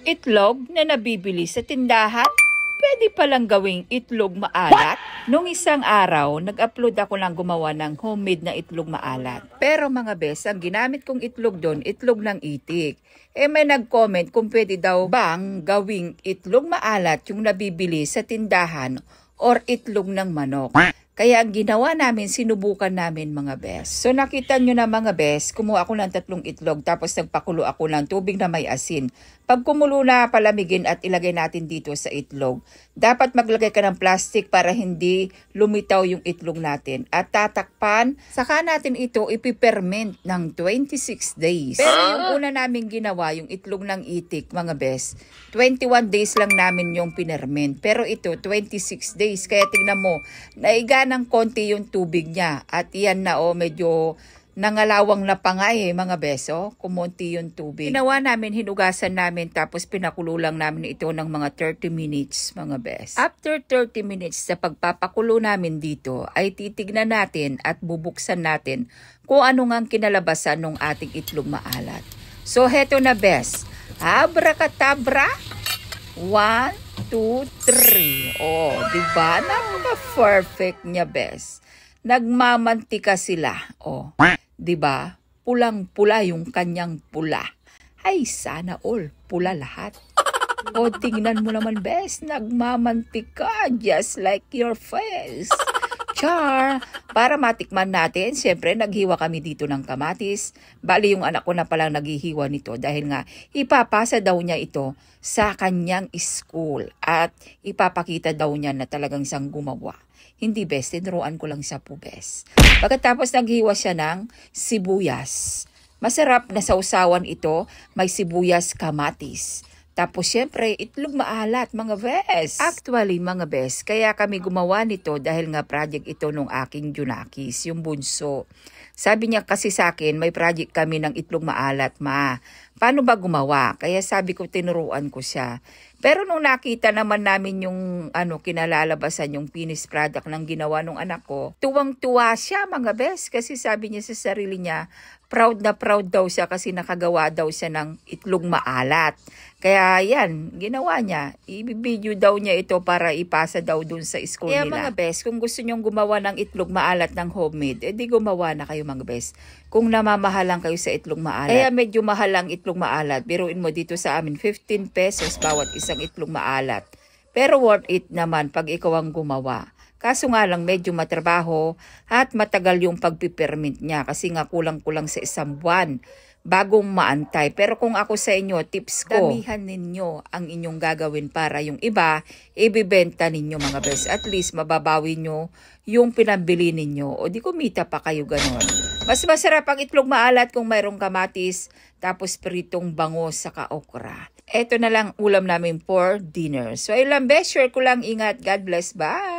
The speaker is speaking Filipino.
Itlog na nabibili sa tindahan? Pwede palang gawing itlog maalat? Nung isang araw, nag-upload ako ng gumawa ng homemade na itlog maalat. Pero mga bes, ang ginamit kong itlog doon, itlog ng itik. May nag-comment kung pwede daw bang gawing itlog maalat yung nabibili sa tindahan or itlog ng manok. Kaya ang ginawa namin, sinubukan namin mga bes. So nakita nyo na mga bes, kumuha ako ng 3 itlog tapos nagpakulo ako ng tubig na may asin. Pag kumulo na, palamigin at ilagay natin dito sa itlog. Dapat maglagay ka ng plastic para hindi lumitaw yung itlog natin. At tatakpan, saka natin ito ipiperment ng 26 days. Pero yung una namin ginawa, yung itlog ng itik mga bes, 21 days lang namin yung pinerment. Pero ito, 26 days. Kaya tingnan mo, naiga ng konti yung tubig niya. At yan na medyo nangalawang na pa nga mga beso, kumonti yung tubig. Ginawa namin, hinugasan namin, tapos pinakulo lang namin ito ng mga 30 minutes mga bes. After 30 minutes sa pagpapakulo namin dito, ay titignan natin at bubuksan natin kung ano nga kinalabasan ng ating itlog maalat. So heto na bes, abracadabra, 1, 2, 3. Diba? Napaka-perfect niya, bes. Nagmamantika sila. Diba? Pulang-pula yung kanyang pula. Ay, sana all. Pula lahat. Tingnan mo naman, bes. Nagmamantika just like your face. Char! Para matikman natin, siyempre naghiwa kami dito ng kamatis. Bali yung anak ko na palang naghihiwa nito dahil nga ipapasa daw niya ito sa kanyang school at ipapakita daw niya na talagang siyang gumawa. Hindi bes, tinuruan ko lang siya po bes. Pagkatapos naghiwa siya ng sibuyas. Masarap na sausawan ito, may sibuyas kamatis. Tapos syempre, itlog maalat mga bes. Actually mga bes, kaya kami gumawa nito dahil nga project ito nung aking Junakis, yung bunso. Sabi niya kasi sa akin, may project kami ng itlog maalat ma. Paano ba gumawa? Kaya sabi ko, tinuruan ko siya. Pero nung nakita naman namin yung kinalalabasan, yung finished product ng ginawa ng anak ko, tuwang-tuwa siya mga bes. Kasi sabi niya sa sarili niya, proud na proud daw siya kasi nakagawa daw siya ng itlog maalat. Kaya yan, ginawa niya. I-video daw niya ito para ipasa daw dun sa school nila. Kaya mga bes, kung gusto nyong gumawa ng itlog maalat ng homemade, di gumawa na kayo mga bes. Kung namamahalan kayo sa itlog maalat. Kaya medyo mahal ang itlog maalat. Biruin mo dito sa amin, 15 pesos bawat isang itlog maalat. Pero worth it naman pag ikaw ang gumawa. Kaso nga lang medyo matrabaho at matagal yung pagpipermint niya kasi nga kulang-kulang sa 1 buwan bagong maantay. Pero kung ako sa inyo, tips ko, damihan ninyo ang inyong gagawin para yung iba, ibibenta ninyo mga bes. At least mababawi nyo yung pinambili ninyo o di kumita pa kayo ganon. Mas masarap ang itlog maalat kung mayroong kamatis, tapos pritong bango saka okra. Ito na lang ulam namin for dinner. So ilang bes, share ko lang, ingat. God bless, bye!